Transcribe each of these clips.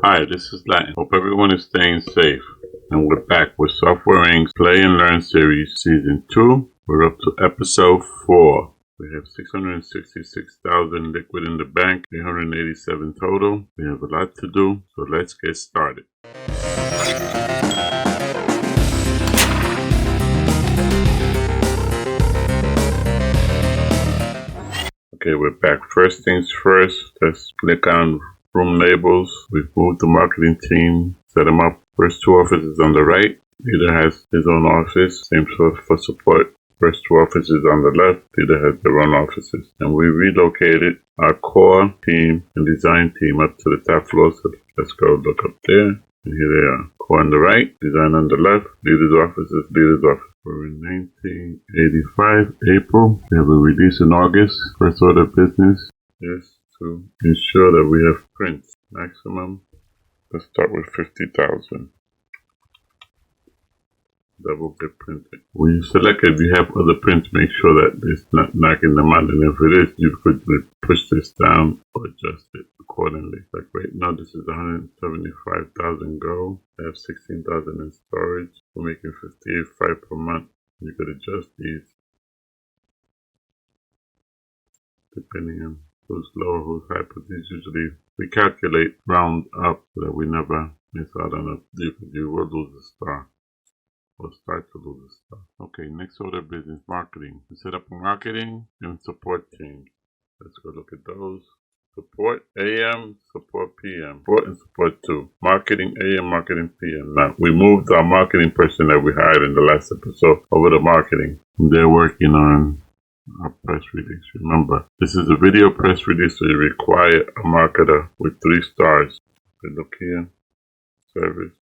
Hi, this is Latin. Hope everyone is staying safe. And we're back with Software Inc Play and Learn series season 2. We're up to episode 4. We have 666,000 liquid in the bank, 887 total. We have a lot to do, so let's get started. Okay, we're back. First things first, let's click on room labels. We've moved the marketing team, set them up. First two offices on the right. Leader has his own office. Same for support. First two offices on the left. Leader has their own offices. And we relocated our core team and design team up to the top floor. So let's go look up there. And here they are. Core on the right, design on the left, leader's offices, leader's office. We're in 1985, April. We have a release in August. First order of business is to ensure that we have prints. Maximum, let's start with 50,000. That will get printed. When you select it, if you have other prints, make sure that it's not knocking them out. And if it is, you could push this down or adjust it accordingly. Like right now, this is 175,000 go. I have 16,000 in storage. We're making 58.5 per month. You could adjust these depending on who's low, who's high, but these usually we calculate round up so that we never miss out on a deal. You will lose a star. Or start to lose a star. Okay, next order of business, marketing. We set up a marketing and support teams. Let's go look at those. Support AM, support PM. Support and support 2. Marketing AM, marketing PM. Now, we moved our marketing person that we hired in the last episode over to marketing. They're working on our press release. Remember, this is a video press release, so you require a marketer with 3 stars. We look here, service.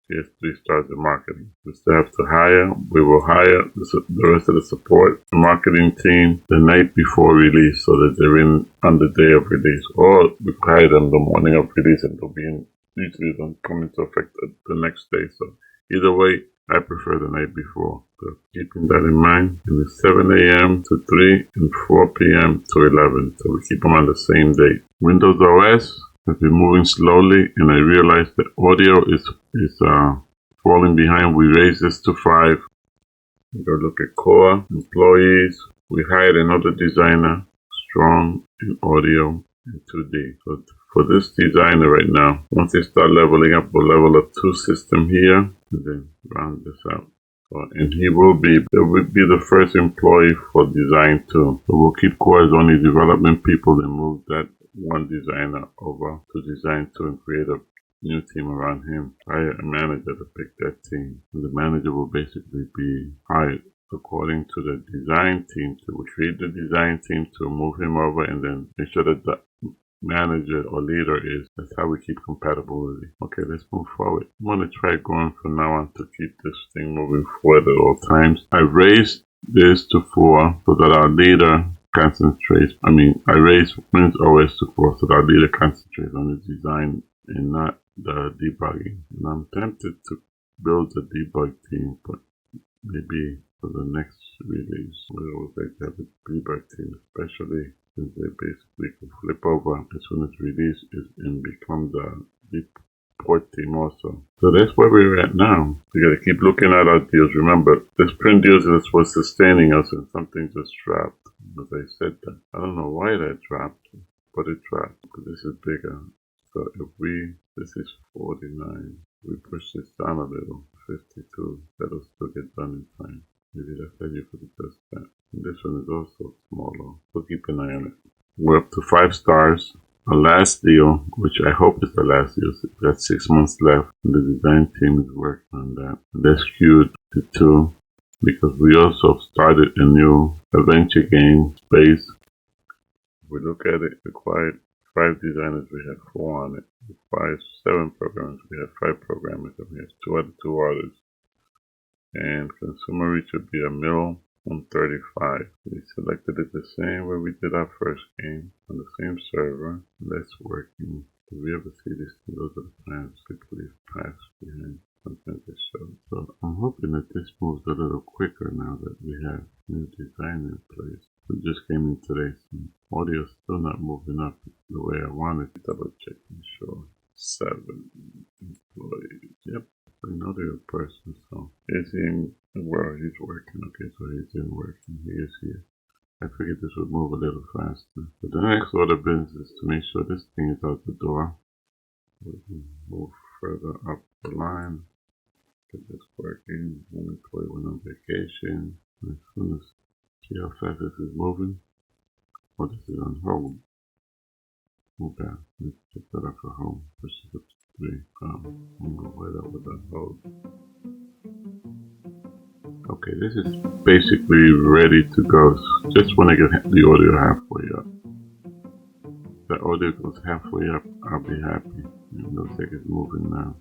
Here's 3 stars in marketing. We still have to hire. We will hire the rest of the support, the marketing team, the night before release so that they're in on the day of release. Or we hire them the morning of release and they'll be in. Usually don't come into effect the next day. So either way, I prefer the night before. So keeping that in mind, and it's 7 a.m. to 3 and 4 p.m. to 11. So we keep them on the same date. Windows OS. I've been moving slowly and I realized that audio is falling behind. We raised this to 5. We go look at core employees. We hired another designer, strong in audio and 2D. So for this designer right now, once they start leveling up, we'll level up 2 system here and then round this out. And he will be the first employee for design too. So we'll keep core as only development people and move that one designer over to design 2 and create a new team around him. Hire a manager to pick that team. And the manager will basically be hired according to the design team. So we create the design team to move him over and then make sure that the manager or leader is. That's how we keep compatibility. Okay, let's move forward. I'm going to try going from now on to keep this thing moving forward at all times. I raised this to 4 so that our leader concentrates. I raised Windows OS to 4 so that our leader concentrates on the design and not the debugging. And I'm tempted to build a debug team, but maybe for the next release, we always like to have a debug team, especially since they basically can flip over as soon as release is and become the support team also. So that's where we're at now. We gotta keep looking at our deals. Remember, this print deals is what's sustaining us and something just dropped. As I said that. I don't know why that dropped, but it dropped. But this is bigger. So if this is 49, we push this down a little, 52, that'll still get done in time. Maybe that's how you could adjust that. And this one is also smaller, so keep an eye on it. We're up to 5 stars. Our last deal, which I hope is the last deal, so we've got 6 months left, and the design team is working on that. And that's skewed to 2. Because we also started a new adventure game space. If we look at it, required 5 designers, we had 4 on it. Required 7 programmers, we had 5 programmers, and we have 2 other 2 orders. And consumer reach would be 1,035. We selected it the same way we did our first game on the same server. That's working. If we ever see this, those are the plans. Typically pass behind. Sometimes it shows. So I'm hoping that this moves a little quicker now that we have new design in place. We just came in today, so audio is still not moving up the way I wanted to. Double check and sure. 7 employees. Yep, another person. So is he in, well, he's working. Okay, so he's in working. He is here. I figured this would move a little faster. But the next order of business is to make sure this thing is out the door. We can move further up the line. Get this working. One employee went on vacation. As soon as see how fast this is moving. Oh, this is on hold. Okay, let's check that out for home. Push it up to 3. I'm gonna wait up with that hold. Okay, this is basically ready to go. Just when I get the audio halfway up. If the audio goes halfway up, I'll be happy. It looks like it's moving now.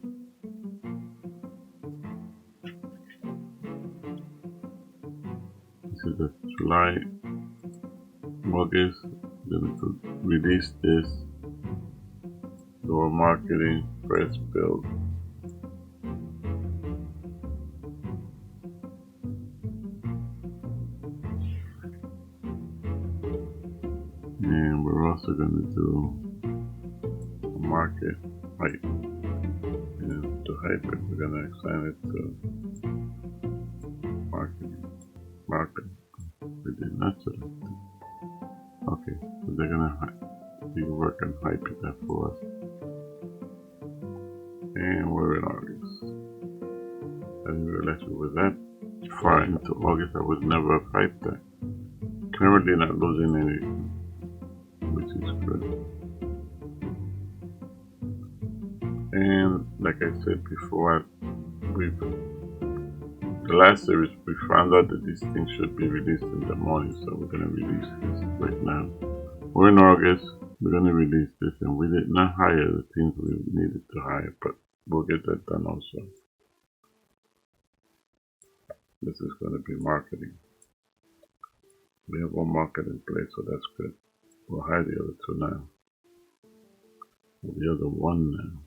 This is the July, August. I'm going to release this. Door marketing, press build. And we're also going to do a market height. And to height it, we're going to assign it to marketing. We did not select it. Okay, so they're going to be working hype that for us. And we're in August. I didn't realize we were that far into August. I would never have hyped that. Currently not losing anything, which is good. And like I said before, the last series we found out that these things should be released in the morning, so we're gonna release this right now. We're in August, we're gonna release this, and we did not hire the teams we needed to hire, but we'll get that done also. This is gonna be marketing. We have one market in place, so that's good. We'll hire the other 2 now. The other 1 now.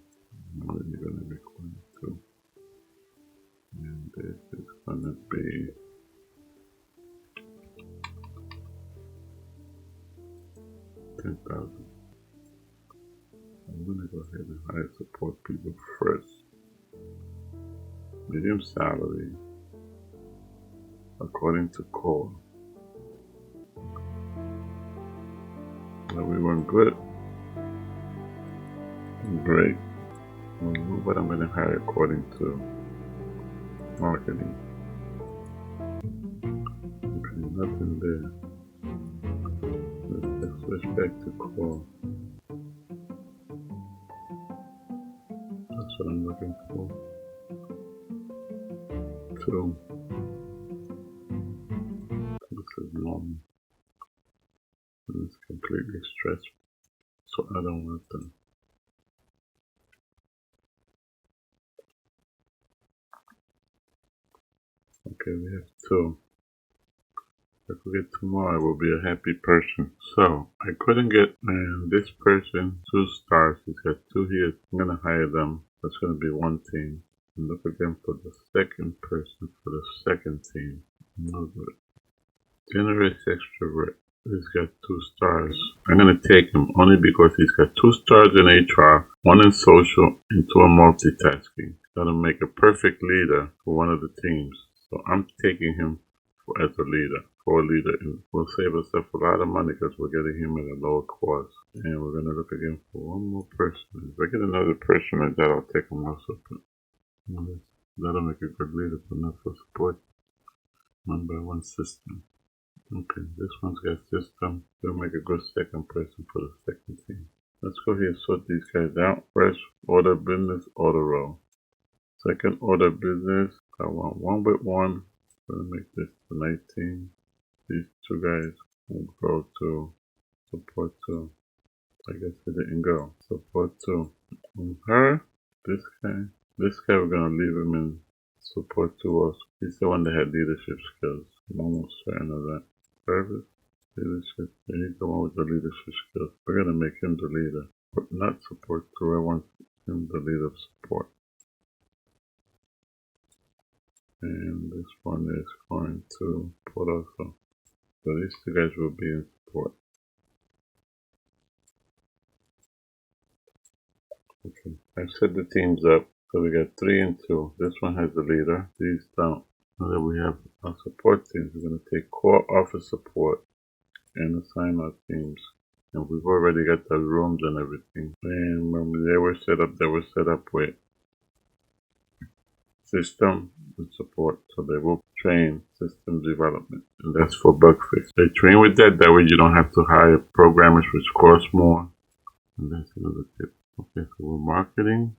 I'm only gonna require 2. And this is gonna be $10,000. I'm gonna go ahead and hire support people first. Medium salary according to core. Well, we went good. Great. But I'm gonna hire according to marketing. Okay, nothing there. Let's switch back to core. That's what I'm looking for. 2. This is long. And it's completely stressful. So I don't want them. Okay, we have 2. If we get 2 more, I will be a happy person. So I couldn't get this person 2 stars. He's got 2 here. I'm gonna hire them. That's gonna be 1 team. And look again for the second person for the second team. No good. Generous extrovert. He's got 2 stars. I'm gonna take him only because he's got 2 stars in HR, 1 in social, and 2 in multitasking. Gonna make a perfect leader for one of the teams. So I'm taking him as a leader. For a leader, and we'll save ourselves a lot of money because we're getting him at a lower cost. And we're gonna look again for 1 more person. If I get another person like that, I'll take him also. But that'll make a good leader, but not for support. 1-by-1 system. Okay, this one's got system. They'll make a good second person for the second team. Let's go here and sort these guys out. First order business, order row. Second order business, I want 1 with 1. I'm gonna make this to 19. These 2 guys will go to support 2. I guess they didn't go. Support 2. On her, this guy we're gonna leave him in support 2 also. He's the one that had leadership skills. I'm almost certain of that. Service, leadership. Yeah, he's the one with the leadership skills. We're gonna make him the leader, but not support 2. I want him the leader of support. And this one is going to support also. So these 2 guys will be in support. Okay, I've set the teams up. So we got 3 and 2. This one has the leader. These don't. And then we have our support teams. We're going to take core office support and assign our teams. And we've already got the rooms and everything. And when they were set up with system and support. So they will train system development. And that's for bug fix. They train with that. That way you don't have to hire programmers, which cost more. And that's another tip. Okay, so we're marketing.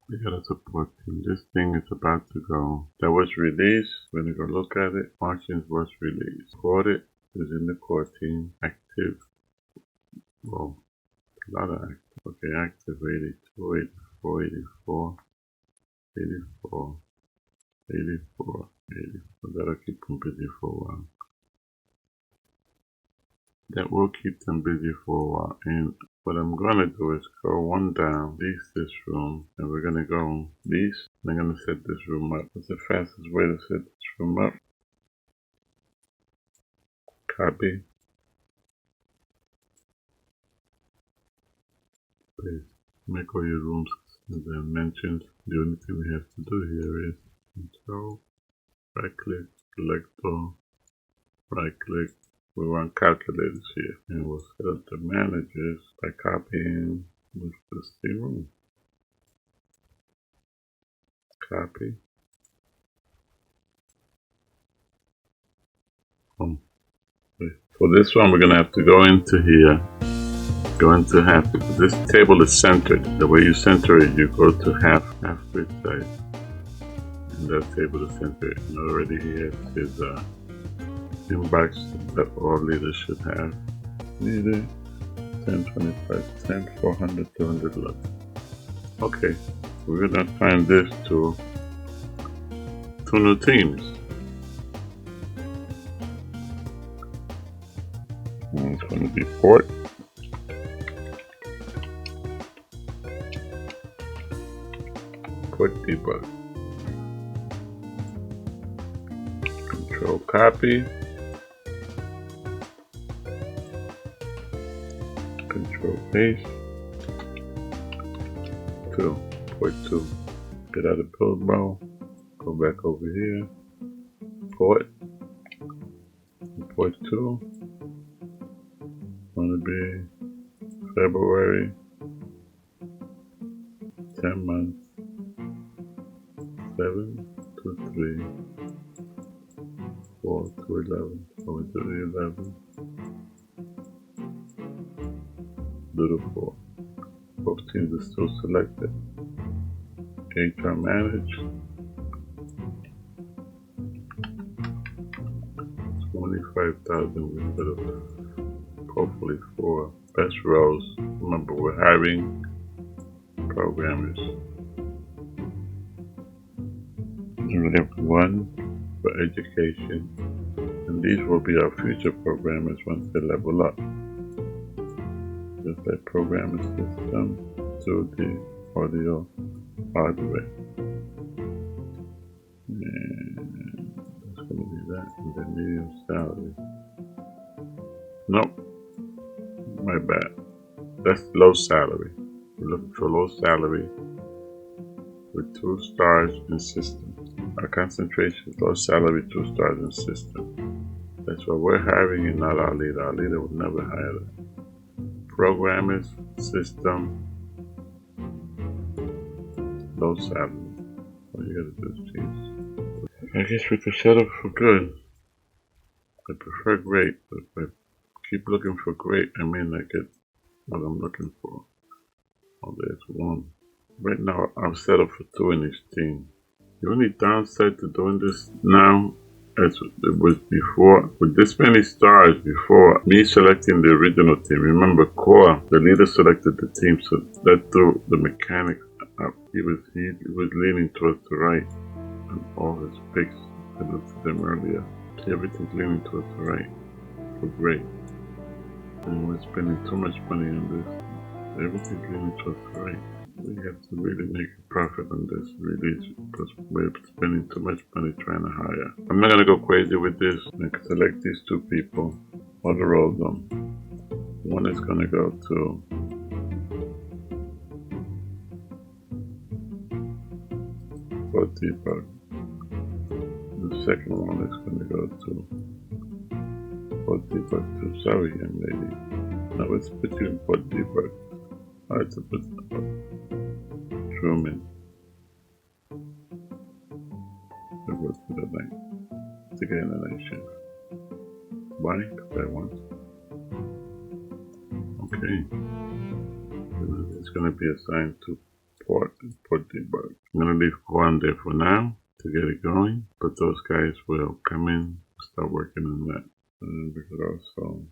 We got a support team. This thing is about to go. That was released. We're going to go look at it. Margins was released. Supported is in the core team. Active. Well, a lot of active. Okay, active 82, 84, 84, 84, 84, 84. That'll keep them busy for a while. That will keep them busy for a while. And what I'm going to do is go one down, lease this room, and we're going to go lease. I'm going to set this room up. What's the fastest way to set this room up? Copy. Paste. Make all your rooms as I mentioned. The only thing we have to do here is control, right click, select all, right click. We want calculators here, and we'll set up the managers by copying with the C room. Copy. For this one, we're going to have to go into here. Go into half. This table is centered. The way you center it, you go to half grid size. And that table is centered. And already here is inbox that all leaders should have. Leader 1025, 10, 400, 211. Okay, we're going to assign this to 2 new teams. And it's going to be port. Port debug. Control copy. Control paste. 2. Port 2. Get out of build mode. Go back over here. Port. Port 2. Going to be February. 10 months. 7 to 3. 4 to 11. Go into the 11. Do the 4. Both teams are still selected. HR manage. 25,000 instead of hopefully 4 best roles. Remember, we're hiring programmers. We have 1 for education, and these will be our future programmers once they level up. Just like programming system, 2D, audio, hardware. And that's going to be that. And then medium salary. Nope. My bad. That's low salary. We're looking for low salary with 2 stars in system. Our concentration is low salary, 2 stars in system. That's what we're hiring and not our leader. Our leader would never hire that. Programmers, system, low salary. All you gotta do is change. I guess we could set up for good. I prefer great, but if I keep looking for great, I may not get what I'm looking for. Oh, there's 1. Right now, I'm set up for 2 in each team. The only downside to doing this now, as it was before, with this many stars before, me selecting the original team. Remember, core, the leader selected the team, so that threw the mechanics up. He was leaning towards the right, and all his picks, I looked at them earlier. Everything's leaning towards the right. For great. And we're spending too much money on this. Everything's leaning towards the right. We have to really make a profit on this, really, because we're spending too much money trying to hire. I'm not going to go crazy with this. I can select these 2 people, other roles them. One is going to go to port debug. The second one is going to go to port debug 2. Sorry, young lady. Now let's put you in port debug. I have to put Truman. It was to the night. To get in the night shift. Why? Because I want. Okay. It's going to be assigned to port debug. I'm going to leave one there for now to get it going, but those guys will come in, start working on that. And we could also,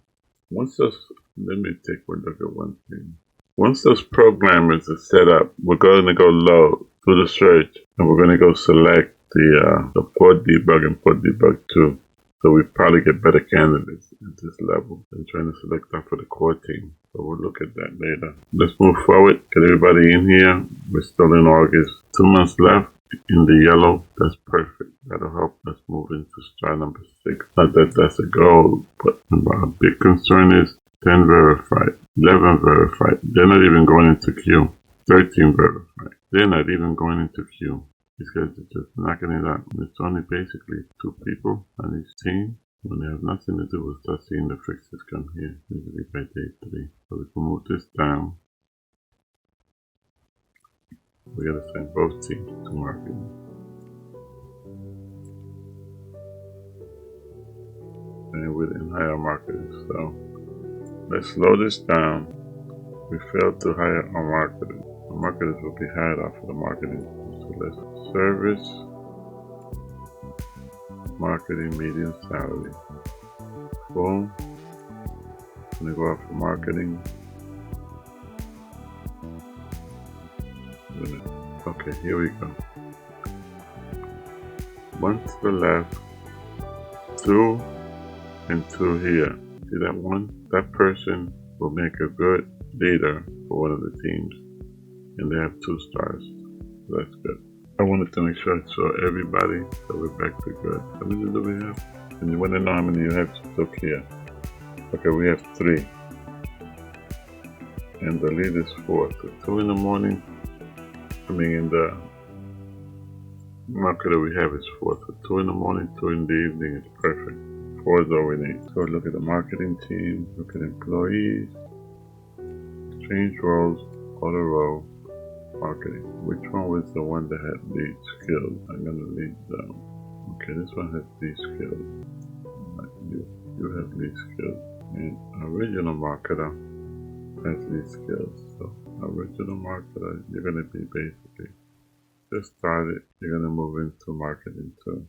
once those, let me take a look at one thing. Once those programmers are set up, we're going to go load through the search, and we're going to go select the port debug and port debug 2. So we probably get better candidates at this level than trying to select that for the core team. So we'll look at that later. Let's move forward. Get everybody in here. We're still in August. 2 months left in the yellow. That's perfect. That'll help us move into strat number 6. Not that that's a goal, but our big concern is 10 verified, 11 verified. They're not even going into queue. 13 verified. They're not even going into queue. These guys are just knocking it out. It's only basically 2 people on each team. When they have nothing to do, we'll start seeing the fixes come here, usually by day 3. So we can move this down. We gotta send both teams to marketing. And we didn't hire marketers, so let's slow this down. We failed to hire our marketers. The marketers will be hired off of the marketing. So let's service, marketing, median salary. Boom. I'm gonna go out for marketing. Okay, here we go. 1 to the left, 2 and 2 here. See that one? That person will make a good leader for one of the teams. And they have 2 stars. So that's good. I wanted to make sure I saw everybody, so we're back to good. How many do we have? And you want to know how many you have stuck here. Okay, we have 3. And the lead is 4. So 2 in the morning. I mean, in the market that we have is 4. So 2 in the morning, 2 in the evening is perfect. 4 is all we need. So look at the marketing team, look at employees, change roles, auto row, marketing. Which one was the one that had lead skills? I'm going to lead them. Okay, this one has lead skills. You have lead skills. And original marketer has lead skills. So original marketer, you're going to be basically just started. You're going to move into marketing 2.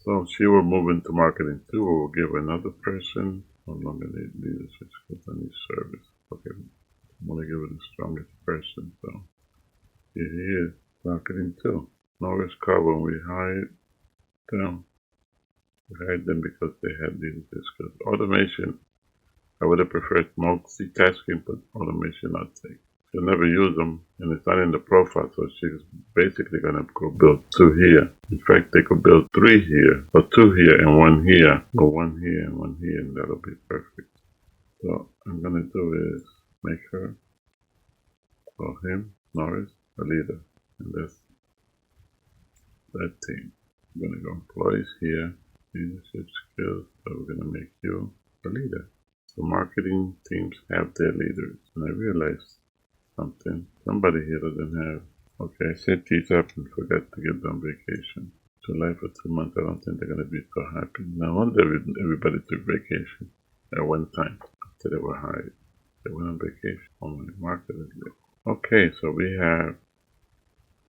So she will move into marketing 2. We'll give another person no longer need leadership skills. I need service. Okay, I'm going to give it the strongest person. So here he is, marketing 2. Norris Car, when we hired them because they had leadership skills. Automation, I would have preferred multitasking, but automation I'll take. She'll never use them, and it's not in the profile, so she's basically going to go build 2 here. In fact, they could build 3 here, or 2 here and 1 here, or 1 here and 1 here, and that'll be perfect. So I'm going to do is make her, or him, Norris, a leader, and that's that team. I'm going to go employees here, leadership skills, so we're going to make you a leader. So marketing teams have their leaders, and I realized something. Somebody here doesn't have. Okay, I set these up and forgot to get them vacation. July for 2 months, I don't think they're going to be so happy. Now, only everybody took vacation at one time after they were hired. They went on vacation. Only marketers did. Okay, so we have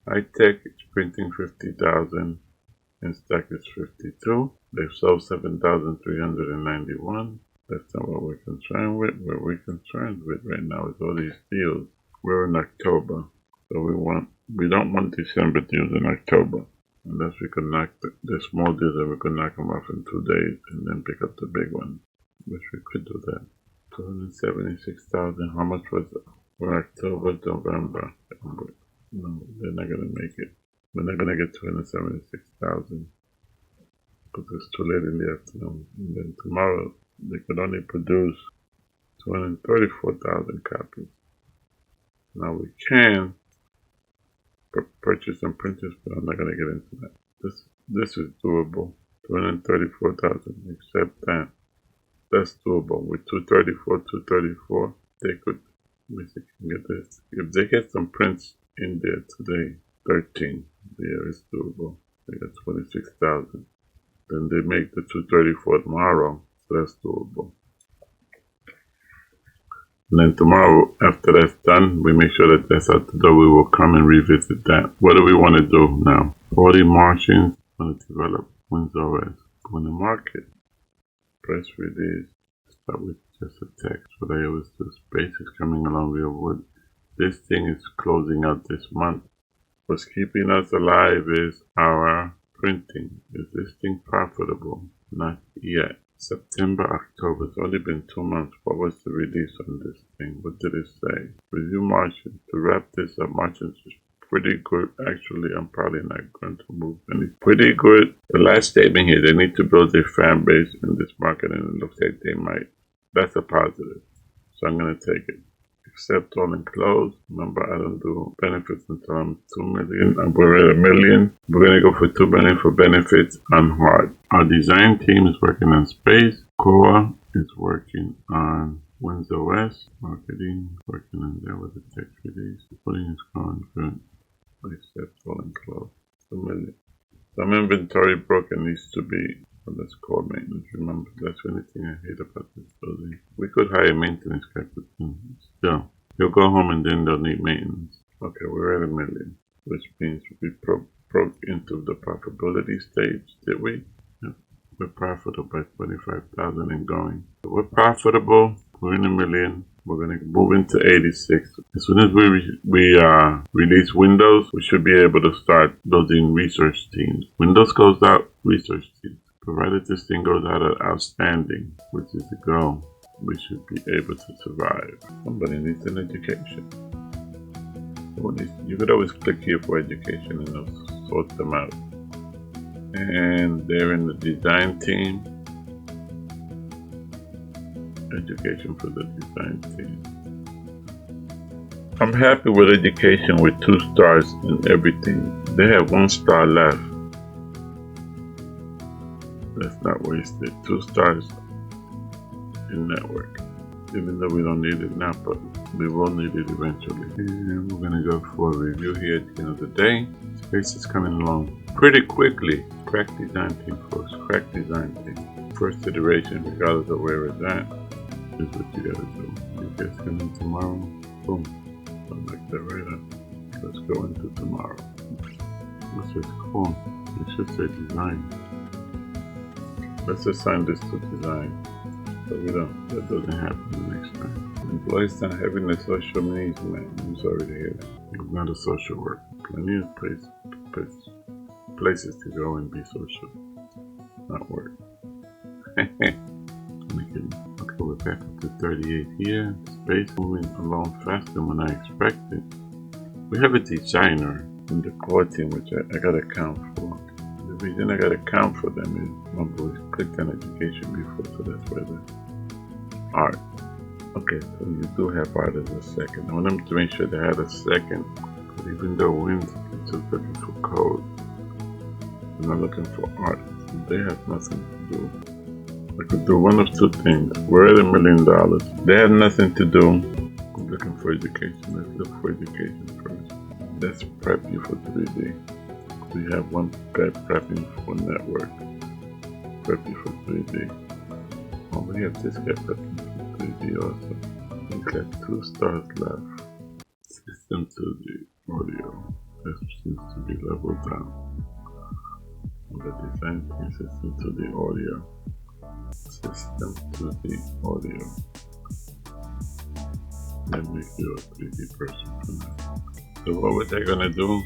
high tech, it's printing 50,000, and stock is 52. They've sold 7,391. That's not what we're concerned with. What we're concerned with right now is all these deals. We're in October, so we don't want December deals in October, unless we can knock the small deals and we can knock them off in 2 days and then pick up the big ones, which we could do that. 276,000. How much was it for October, November? No, they're not gonna make it. We're not gonna get 276,000 because it's too late in the afternoon. And then tomorrow they could only produce 234,000 copies. Now we can purchase and printers, but I'm not gonna get into that. This is doable. 234,000. Accept that. That's doable. With 234, they could. Let me see if we can get this. If they get some prints in there today, 13. Yeah, it's doable. They got 26,000. Then they make the 234 tomorrow, so that's doable. And then tomorrow, after that's done, we make sure that that's out the door. We will come and revisit that. What do we want to do now? 40 Martians want to develop WinOS. Go in the market. Press release. Start with just a text. What I always do. Space is coming along real good. This thing is closing out this month. What's keeping us alive is our printing. Is this thing profitable? Not yet. September, October. It's only been 2 months. What was the release on this thing? What did it say? Review Martians. To wrap this up, Martians is pretty good. Actually, I'm probably not going to move any. Pretty good. The last statement here, they need to build their fan base in this market, and it looks like they might. That's a positive. So I'm going to take it. Accept all and close. Remember, I don't do benefits until I'm 2 million. We're at 1 million. We're going to go for 2 million for benefits on hard. Our design team is working on space. Core is working on WinOS. Marketing working on there with the text release. Putting is going good. Accept all and close. 2 million. Some inventory broken needs to be. Let's call maintenance. Remember, that's the only thing I hate about this building. We could hire a maintenance guy, but still, he'll go home and then they'll need maintenance. Okay, we're at 1 million, which means we broke into the profitability stage, did we? Yeah. We're profitable by 25,000 and going. So we're profitable. We're in 1 million. We're going to move into 86. As soon as we release Windows, we should be able to start building research teams. Windows goes out, research teams. Provided this thing goes out at outstanding, which is the goal, we should be able to survive. Somebody needs an education. You could always click here for education and it'll sort them out. And they're in the design team. Education for the design team. I'm happy with education with 2 stars in everything. They have 1 star left. Let's not waste it. 2 stars in network. Even though we don't need it now, but we will need it eventually. And we're going to go for a review here at the end of the day. Space is coming along pretty quickly. Crack design team folks. Crack design team. First iteration, regardless of where it's at, is what you gotta do. You guys come in tomorrow. Boom. I'll make that right up. Let's go into tomorrow. This is cool. It should say design. Let's assign this to design, so that doesn't happen next time. Employees not having the social needs, man. I'm sorry to hear that. It's not a social work. Plenty of places to go and be social, not work. Okay, we're back up to 38 here. Space moving along faster than I expected. We have a designer in the core team, which I gotta account for. The reason I gotta account for them is, remember, we clicked on education before, so that's why the art. Okay, so you do have art as a second. I want them to make sure they had a second, but even though Win's just looking for code, they're not looking for art. They have nothing to do. I could do one of 2 things. We're at $1 million. They have nothing to do. I'm looking for education. Let's look for education first. Let's prep you for 3D. We have one guy prepping for network. Prep you for 3D. Oh, we have this guy prepping for 3D also. We've got 2 stars left. System to the audio. That seems to be leveled down. The design team system to the audio. System to the audio. Let me do a 3D person for now. So what were they gonna do?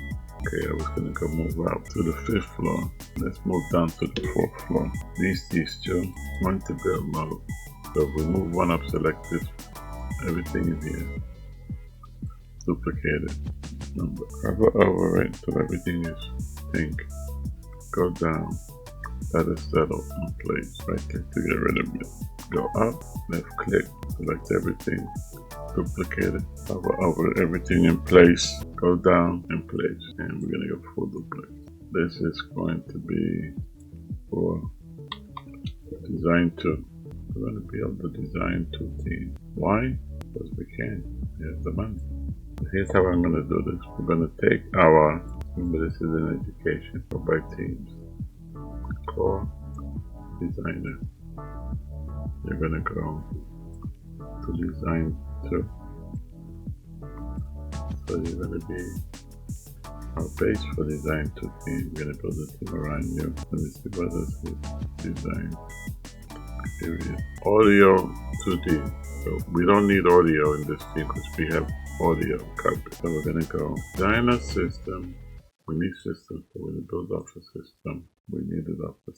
Okay, I was gonna go move out to the 5th floor. Let's move down to the 4th floor. These 2, one to build mode. So if we move one up, select this. Everything is here. Duplicate it. Number. Hover over it till everything is pink. Go down. That is settled in place. Right click to get rid of it. Go up, left click, select everything. duplicate it, over everything in place, go down in place, and we're going to go full duplicate. This is going to be for design 2. We're going to build the design 2 team. Why? Because we can. We have the money. Here's how I'm going to do this. We're going to take our, remember this is in education, go by teams. Core designer. You're going to go to design 2. So you're going to be our base for design 2 team. We're going to build a team around you. Let me see what this is. Design. Period. Audio 2D. So we don't need audio in this team because we have audio covered. So we're going to go design a system. We need system. So we're going to build off the system. We need it off the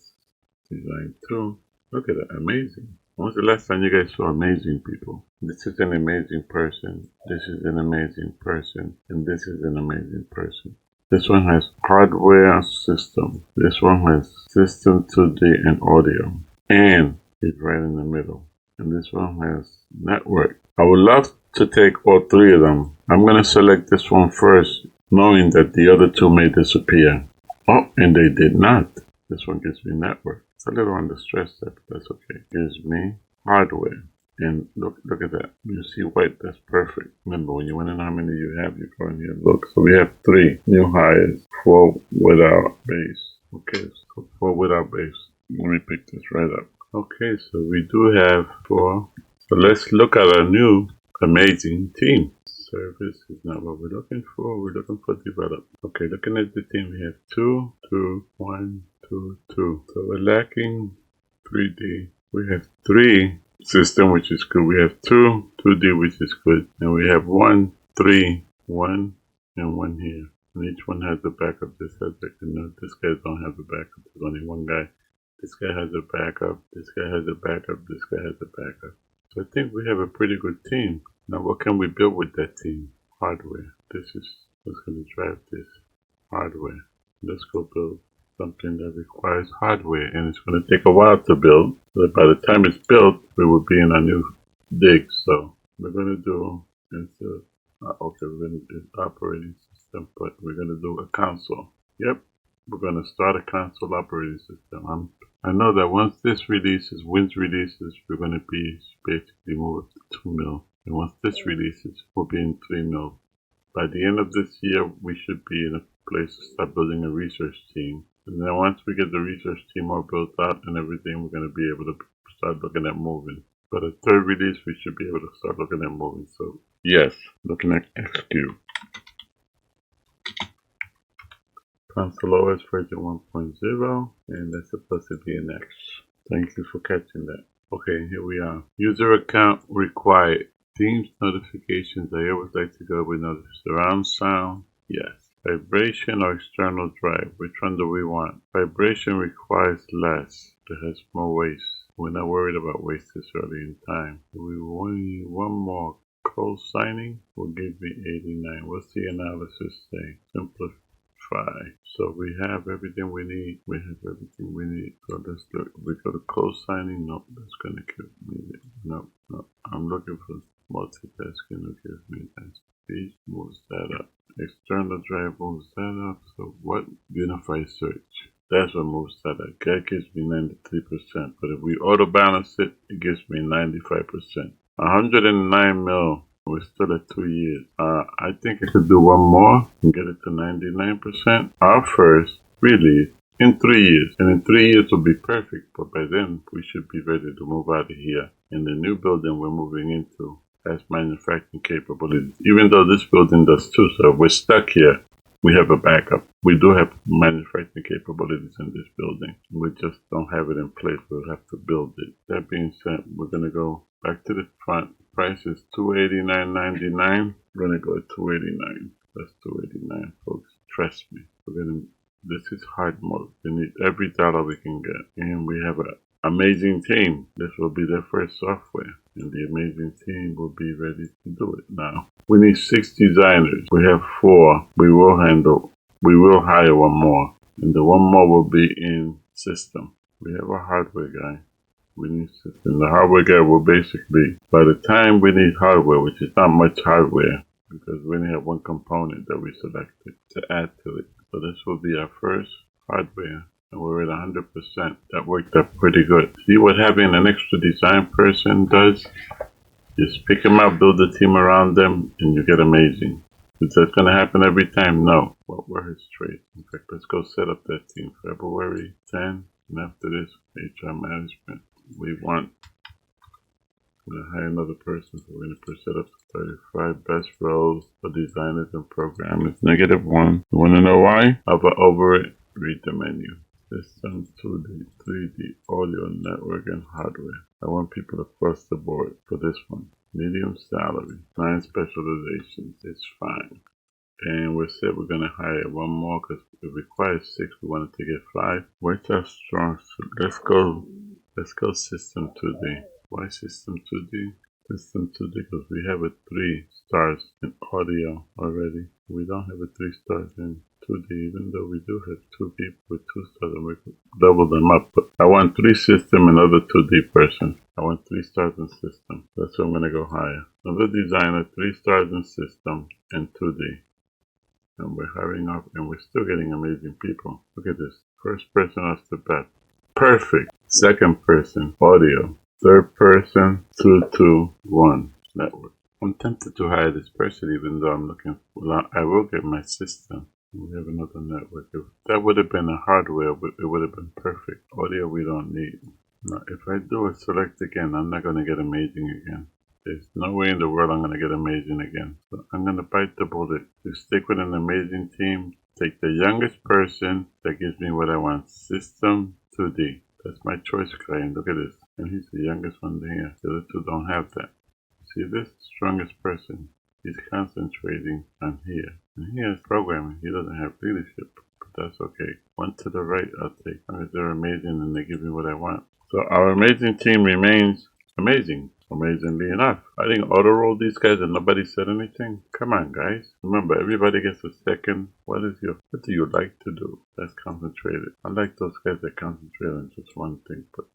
design 2. Look at that. Amazing. When was the last time you guys saw amazing people? This is an amazing person. This is an amazing person. And this is an amazing person. This one has hardware system. This one has system 2D and audio. And it's right in the middle. And this one has network. I would love to take all 3 of them. I'm going to select this one first, knowing that the other 2 may disappear. Oh, and they did not. This one gives me network. It's a little under stress there, but that's okay. It gives me hardware. And look at that. You see white, that's perfect. Remember, when you want to know how many you have, you go in here and look. So we have 3 new hires, 4 without base. Okay, so 4 without base. Let me pick this right up. Okay, so we do have 4. So let's look at our new amazing team. Service is not what we're looking for. We're looking for develop. Okay, looking at the team, we have 2, 2, 1, 2, 2. So we're lacking 3D. We have 3 system, which is good. We have 2, 2D, which is good. And we have 1, 3, 1, and 1 here. And each one has a backup. This has a, no, this guy don't have a backup. There's only one guy. This guy has a backup. This guy has a backup. This guy has a backup. So I think we have a pretty good team. Now, what can we build with that team? Hardware. This is what's going to drive this. Hardware. Let's go build something that requires hardware, and it's going to take a while to build. But by the time it's built, we will be in a new dig. So we're going to do instead. Okay, we're going to do operating system, but we're going to do a console. Yep, we're going to start a console operating system. I know that once this releases, Wins releases, we're going to be basically move up to 2 mil. And once this releases, we'll be in 3 mil. By the end of this year, we should be in a place to start building a research team. And then once we get the research team all built out and everything, we're going to be able to start looking at moving. By the 3rd release, we should be able to start looking at moving. So yes, looking at execute. Console OS version 1.0, and that's supposed to be an X. Thank you for catching that. Okay, here we are. User account required. Teams notifications. I always like to go with notifications. Surround sound. Yes. Vibration or external drive. Which one do we want? Vibration requires less. It has more waste. We're not worried about waste this early in time. We want one more. Co-signing will give me 89. What's the analysis say? Simplify. So we have everything we need. We have everything we need. So let's look. We go to co-signing. No, that's going to give me it. No. I'm looking for multitasking to give me that. Speech moves that up. External drive moves that up. So what? Unified search. That's what moves that up. That gives me 93%. But if we auto balance it, it gives me 95%. 109 mil. We're still at 2 years. I think I could do one more and get it to 99%. Our first release in 3 years. And in 3 years will be perfect. But by then, we should be ready to move out of here. And the new building we're moving into has manufacturing capabilities. Even though this building does too, so if we're stuck here, we have a backup. We do have manufacturing capabilities in this building. We just don't have it in place. We'll have to build it. That being said, we're going to go back to the front. Price is $289.99. We're going to go at $289. That's $289, folks. Trust me. This is hard mode. We need every dollar we can get. And we have an amazing team. This will be their first software. And the amazing team will be ready to do it now. We need 6 designers. We have 4. We will hire 1 more. And the 1 more will be in system. We have a hardware guy. We need system. The hardware guy will basically, by the time we need hardware, which is not much hardware, because we only have one component that we selected to add to it. So this will be our first hardware, and we're at 100%. That worked out pretty good. See what having an extra design person does? Just pick them up, build a team around them, and you get amazing. Is that going to happen every time? No. What were his traits? In fact, let's go set up that team. February 10, and after this, HR management. We want to hire another person, so we're going to push that up to 35. Best roles for designers and programmers. -1. You want to know why? Hover over it, read the menu. System, 2D, 3D, audio, network, and hardware. I want people across the board for this one. Medium salary, 9 specializations, it's fine. And we said we're going to hire one more because it requires 6. We wanted to get 5. Where's our strong suit? Let's go system 2D. Why system 2D? System 2D because we have a 3 stars in audio already. We don't have a 3 stars in 2D, even though we do have 2 people with 2 stars and we could double them up. But I want 3 system and another 2D person. I want 3 stars in system. That's what I'm going to go higher. Another designer, 3 stars in system and 2D. And we're hiring up and we're still getting amazing people. Look at this. First person off the bat. Perfect. Second person, audio. Third person, 221 network. I'm tempted to hire this person even though I'm looking for, I will get my system. We have another network. If that would have been a hardware, it would have been perfect. Audio we don't need. Now, if I do a select again, I'm not going to get amazing again. There's no way in the world I'm going to get amazing again. So I'm going to bite the bullet. To stick with an amazing team, take the youngest person that gives me what I want. System 2D. That's my choice client. Look at this. And he's the youngest one here. The other two don't have that. See this? Strongest person. He's concentrating on here. And he has programming. He doesn't have leadership. But that's okay. One to the right I'll take. Because they're amazing and they give me what I want. So our amazing team remains amazing. Amazingly enough. I didn't auto-roll these guys and nobody said anything. Come on, guys. Remember, everybody gets a second. What do you like to do? That's concentrated. I like those guys that concentrate on just one thing. But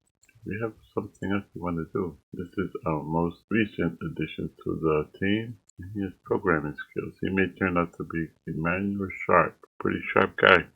we have something else we want to do. This is our most recent addition to the team. He has programming skills. He may turn out to be Emmanuel Sharp. Pretty sharp guy.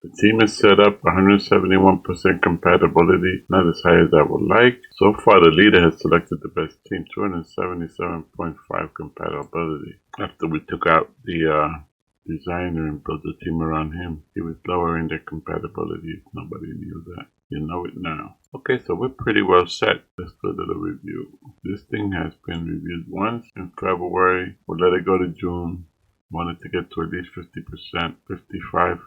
The team is set up 171% compatibility, not as high as I would like. So far, the leader has selected the best team, 277.5 compatibility. After we took out the designer and built the team around him, he was lowering their compatibility if nobody knew that. You know it now. Okay, so we're pretty well set. Let's do a little review. This thing has been reviewed once in February. We'll let it go to June. Wanted to get to at least 50%, 55.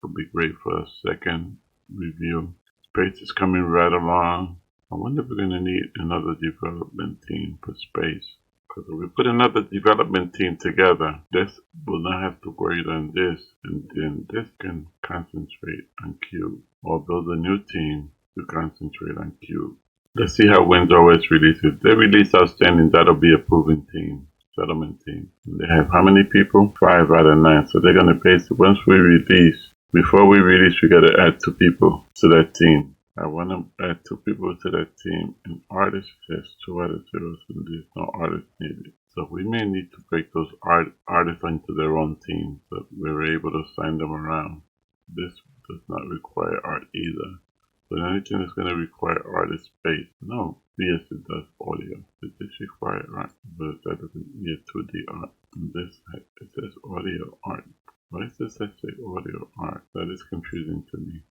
Would be great for a second review. Space is coming right along. I wonder if we're going to need another development team for space. Because if we put another development team together, this will not have to worry on this, and then this can concentrate on Cube. Or build a new team to concentrate on Cube. Let's see how WinOS releases. They release outstanding, that'll be a proven team. Settlement team. And they have how many people? 5 out of 9. So they're going to base it. Once we release, before we release, we got to add 2 people to that team. I want to add 2 people to that team. And artists has 2 out of 0, so there's no artist needed. So we may need to break those artists into their own team, so we're able to sign them around. This does not require art either. So anything that's going to require art is space. No, yes, it does audio. It does require art, but that doesn't need 2D art. And this, it says audio art. Why does this say audio art? That is confusing to me.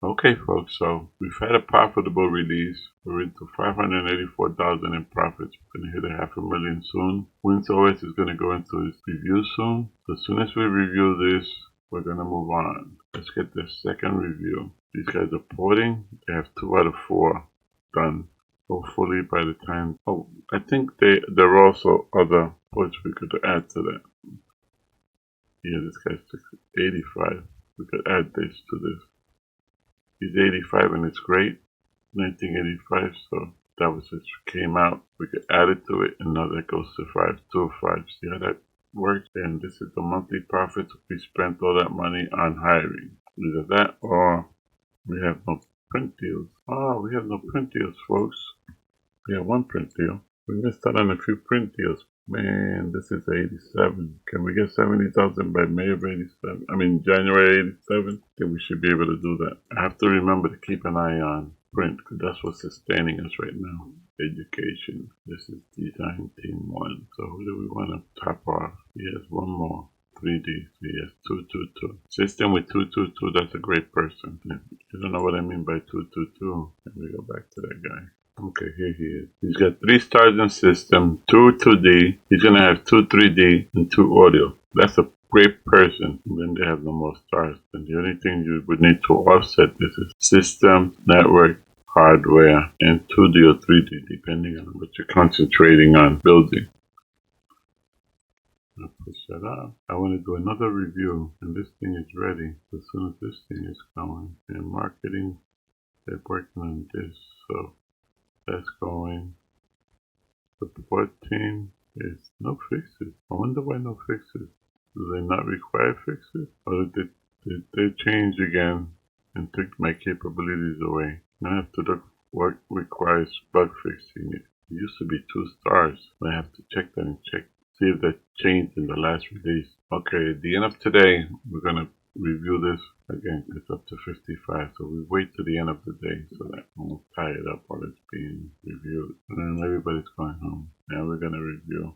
Okay, folks, so we've had a profitable release. We're into $584,000 in profits. We're going to hit $500,000 soon. WinOS is going to go into its review soon. So as soon as we review this, we're going to move on. Let's get the second review. These guys are porting. They have 2 out of 4 done. Hopefully by the time... Oh, I think there are also other ports we could add to that. Yeah, this guy's 85. We could add this to this. He's 85 and it's great. 1985, so that was just came out. We could add it to it and now that goes to 5, 2 of 5. See how that works? And this is the monthly profits. We spent all that money on hiring. Either that or we have no print deals. Oh, we have no print deals, folks. We have one print deal. We missed out on a few print deals. Man, this is 87. Can we get 70,000 by May of 87? I mean, January 87? Then we should be able to do that. I have to remember to keep an eye on print, because that's what's sustaining us right now. Education. This is Design Team 1. So who do we want to top off? He has one more. 3D. So he has 222. System with 222, that's a great person. You don't know what I mean by 222. Let me go back to that guy. Okay, here he is. He's got 3 stars in system, 2 2D. He's going to have 2 3D and 2 audio. That's a great person. And then they have no more stars. And the only thing you would need to offset this is system, network, hardware, and 2D or 3D, depending on what you're concentrating on building. I'll push that up. I want to do another review, and this thing is ready as soon as this thing is going. And marketing, they're working on this, so that's going. Support team is no fixes. I wonder why no fixes. Do they not require fixes? Or did they change again and took my capabilities away? Now I have to look what requires bug fixing. It used to be 2 stars. I have to check that and see if that changed in the last release. Okay, at the end of today, we're going to review this again. It's up to 55, so we wait to the end of the day so that we won't tie it up while it's being reviewed. And then everybody's going home. Now we're going to review.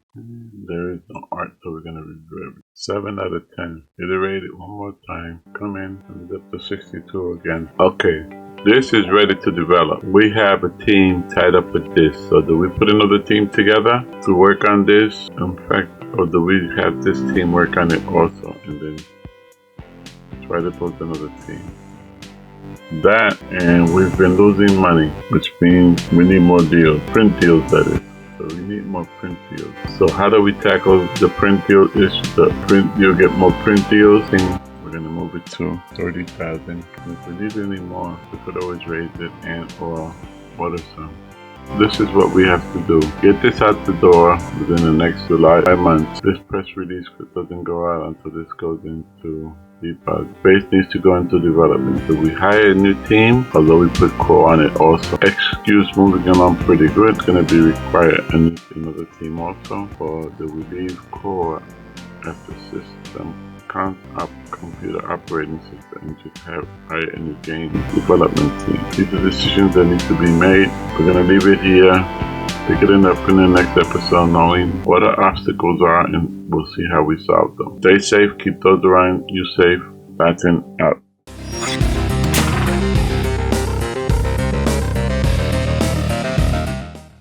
There is no art, so we're going to review everything. 7 out of 10. Iterate it one more time. Come in, and it's up to 62 again. Okay. This is ready to develop. We have a team tied up with this. So do we put another team together to work on this? In fact, or do we have this team work on it also and then try to build another team? That, and we've been losing money, which means we need more deals. Print deals, that is. So we need more print deals. So how do we tackle the print deal issue? You'll get more print deals. We're going to move it to 30,000. If we need any more, we could always raise it and or order some. This is what we have to do. Get this out the door within the next July month. This press release doesn't go out until this goes into debug. Base needs to go into development. So we hire a new team, although we put core on it also. Executes moving along pretty good. It's going to be required another team also. Or do we leave core at the system? Computer operating system and just hire a new game development team. These are decisions that need to be made. We're going to leave it here. Pick it up in the next episode, knowing what our obstacles are, and we'll see how we solve them. Stay safe, keep those around you safe. LatN out.